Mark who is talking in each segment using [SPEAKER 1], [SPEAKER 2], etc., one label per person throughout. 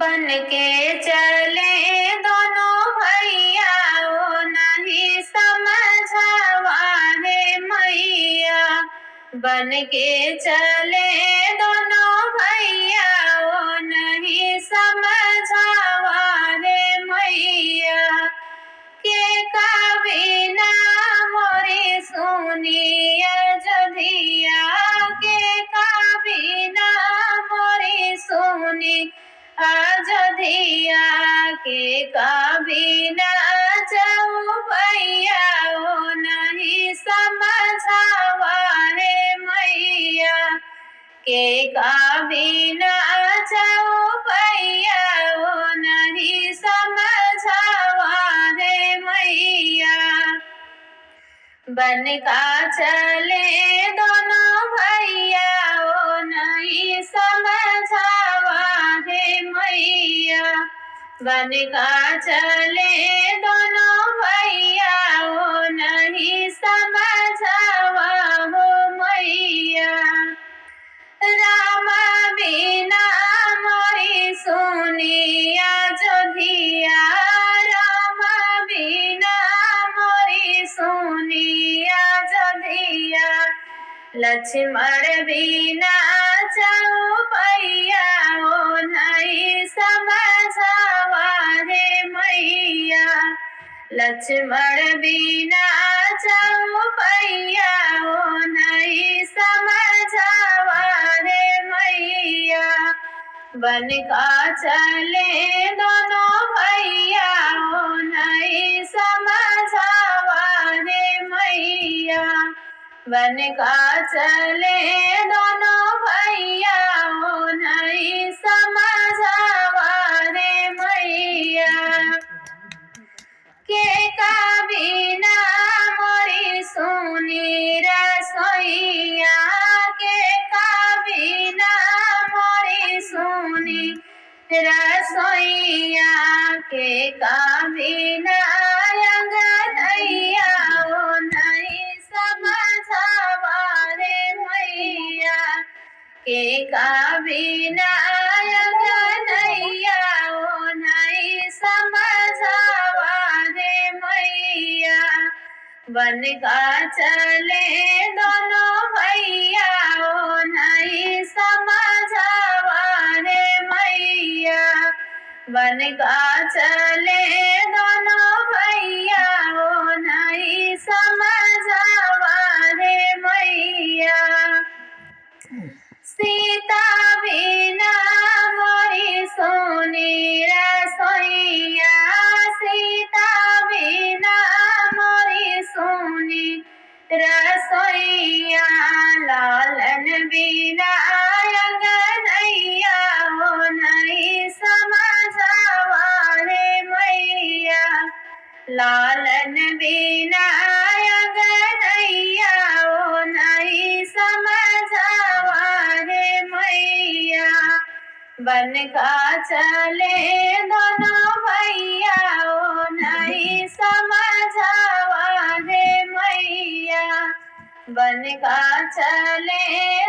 [SPEAKER 1] बन के चले दोनों भैया ओ नहीं समझावा है मैया। बन के चले दोनों भैया ओ नहीं समझावा है मैया। के कबीना मोरी सुनी अयोध्या के कबीना मोरी सुनी अयोध्या के कबीना जाऊ भैया ओ नहीं समझावा है मैया। के कबीना जाऊ भैया ओ नहीं समझावा है मैया। बन का चले दोनों भैया ओ नहीं समझावा है मैया। बन का चले दोनों भैया ओ नहीं समझावा हो मैया। राम बिना मोरी सुनी अयोध्या राम बिना मोरी सुनी अयोध्या। लक्ष्मण बिना जाऊ भैया ओ नहीं समझावा है मैया। लक्ष्मण बिना जाऊ भैया ओ नहीं समझावा है मैया। बन का चले दोनों भैया ओ नहीं समझावा है मैया। बन का चले दोनों भैया ओ नहीं समझावा है मैया। के कबीना मोरी सुनी रसोइया के कबीना मोरी सुनी रसोइया के कबीना अंगनैया ओ नहीं समझावा है मैया। के कबीना अंगनैया ओ नहीं समझावा है मैया। बन का चले दोनों भैया ओ नहीं समझावा है मैया। बन का चले दोनों भैया ओ नहीं समझावा है मैया। सीता बिना मोरी सोनी रसोइया सीता बिना मोरी सोनी रसोइया। लालन बिना अंगनैया ओ नहीं समझावा है मैया। लालन बिना अंगनैया ओ नहीं समझावा है मैया। बन का चले दोनों भैया ओ नहीं समझावा है मैया। बन का चले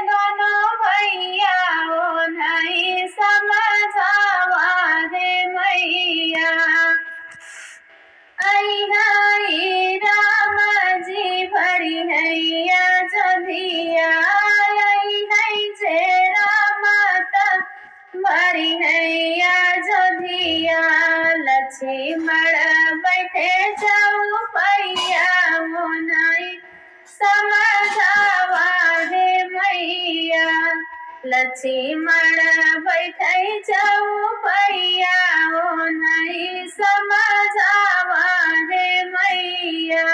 [SPEAKER 1] दोनों भैया ओ नहीं समझावा है मैया। आई राम जी भरी हैया अयोध्या आई है जेरा माता भरी हैया अयोध्या। लक्ष्मण बैठे जाऊ भैया ओ नहीं समझावा है मैया। लक्ष्मण बैठे जाऊ भैया ओ नहीं समझावा है मैया।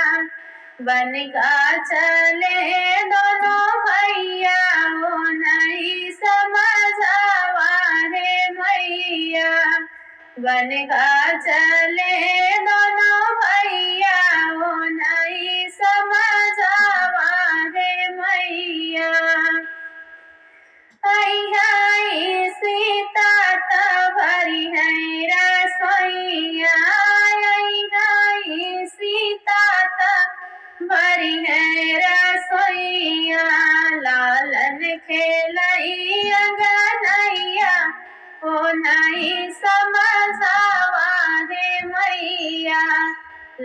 [SPEAKER 1] बन का चले दोनों भैया ओ नहीं समझावा है मैया। बन का चले दोनों भैया ओ नहीं समझावा है मैया। आई सीता त भरी है रसोइया आई सीता त भरी है रसोइया। लालन खेलई अंगनैया ओ नहीं तनी समझावा हे मैया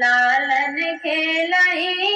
[SPEAKER 1] लालन खेलई